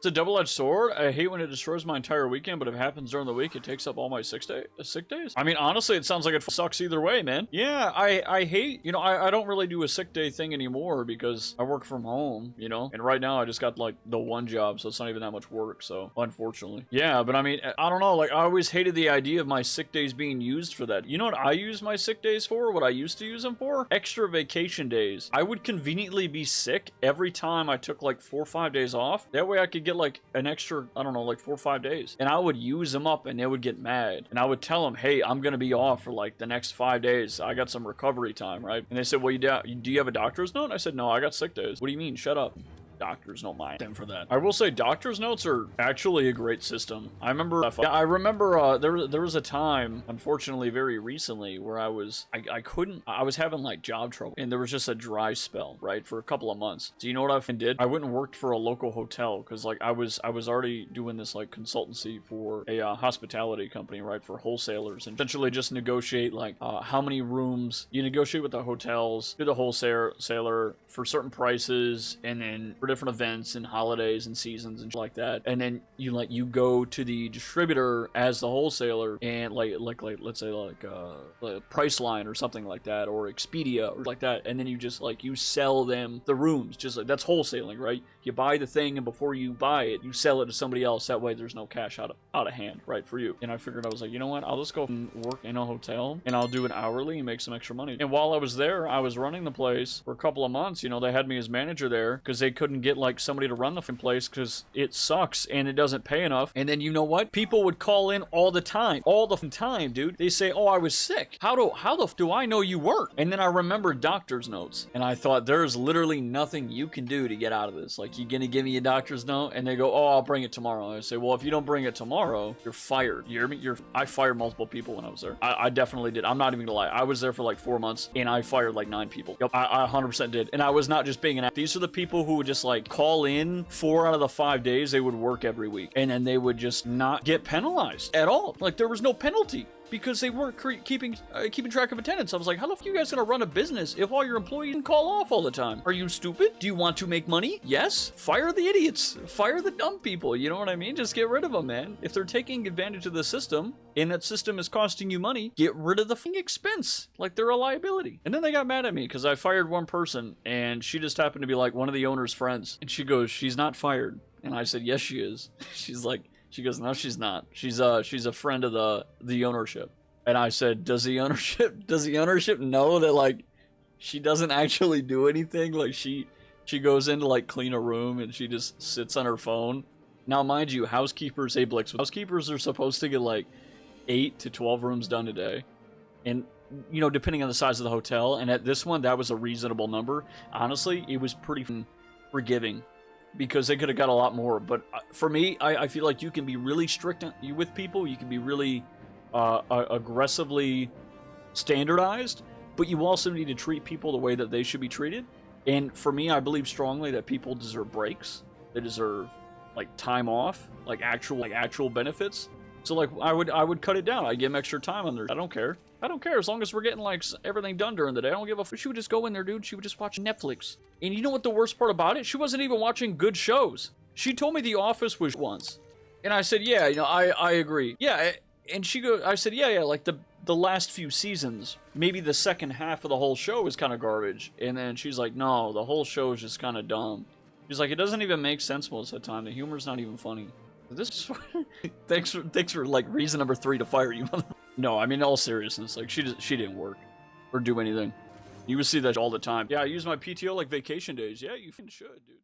It's a double-edged sword. I hate when it destroys my entire weekend, but if it happens during the week, it takes up all my sick days. I mean, honestly, it sounds like it sucks either way, man. Yeah, I hate, you know, I don't really do a sick day thing anymore because I work from home, you know? And right now I just got like the one job, so it's not even that much work, so unfortunately. Yeah, but I mean, I don't know, like I always hated the idea of my sick days being used for that. You know what I use my sick days for? What I used to use them for? Extra vacation days. I would conveniently be sick every time I took like 4 or 5 days off. That way I could get like an extra, I don't know, like 4 or 5 days. And I would use them up and they would get mad. And I would tell them, hey, I'm going to be off for like the next 5 days. I got some recovery time, right? And they said, well, do you have a doctor's note? And I said, no, I got sick days. What do you mean? Shut up. Doctors don't mind them for that. I will say doctor's notes are actually a great system. I remember there was a time, unfortunately very recently, where I was having like job trouble and there was just a dry spell, right, for a couple of months. So you know what I did? I went and worked for a local hotel because like I was already doing this like consultancy for a hospitality company, right, for wholesalers, and essentially just negotiate like how many rooms you negotiate with the hotels to the wholesaler for certain prices, and then for different events and holidays and seasons and like that, and then you go to the distributor as the wholesaler and like let's say like Priceline or something like that, or Expedia or like that, and then you just like you sell them the rooms, just like that's wholesaling, right? You buy the thing and before you buy it you sell it to somebody else, that way there's no cash out of hand, right, for you. And I figured, I was like, you know what, I'll just go and work in a hotel and I'll do it hourly and make some extra money. And while I was there, I was running the place for a couple of months. You know, they had me as manager there because they couldn't get like somebody to run the place because it sucks and it doesn't pay enough. And then you know what? People would call in all the time, dude. They say, oh, I was sick. How the f do I know you weren't? And then I remembered doctor's notes, and I thought, there's literally nothing you can do to get out of this. Like, you gonna give me a doctor's note? And they go, oh, I'll bring it tomorrow. And I say, well, if you don't bring it tomorrow, you're fired. You hear me? I fired multiple people when I was there. I definitely did. I'm not even gonna lie. I was there for like 4 months and I fired like 9 people. Yep, I 100% did. And I was not just being an ass. These are the people who would just like call in 4 out of the 5 days they would work every week, and then they would just not get penalized at all. Like, there was no penalty because they weren't keeping track of attendance. I was like, how the f are you guys gonna run a business if all your employees can call off all the time? Are you stupid? Do you want to make money? Yes. Fire the idiots. Fire the dumb people. You know what I mean? Just get rid of them, man. If they're taking advantage of the system and that system is costing you money, get rid of the f***ing expense. Like, they're a liability. And then they got mad at me because I fired one person and she just happened to be like one of the owner's friends. And she goes, she's not fired. And I said, yes, she is. She goes, no, she's not. She's a friend of the ownership. And I said, does the ownership know that like she doesn't actually do anything? Like she goes in to like clean a room and she just sits on her phone. Now, mind you, housekeepers are supposed to get like 8 to 12 rooms done a day. And you know, depending on the size of the hotel, and at this one that was a reasonable number. Honestly, it was pretty forgiving, because they could have got a lot more. But for me, I feel like you can be really strict with people. You can be really aggressively standardized, but you also need to treat people the way that they should be treated. And for me, I believe strongly that people deserve breaks. They deserve like time off, like actual benefits. So like I would cut it down. I give them extra time on there. I don't care as long as we're getting like everything done during the day. I don't give a f. She would just go in there, dude. She would just watch Netflix. And you know what the worst part about it? She wasn't even watching good shows. She told me The Office was once. And I said, yeah, you know, I agree. Yeah, and I said, yeah, like the last few seasons, maybe the second half of the whole show is kind of garbage. And then she's like, no, the whole show is just kind of dumb. She's like, it doesn't even make sense most of the time. The humor's not even funny. This is thanks for like reason number 3 to fire you. No, I mean, in all seriousness, like she didn't work or do anything. You would see that all the time. Yeah, I use my PTO like vacation days. Yeah, you should, dude.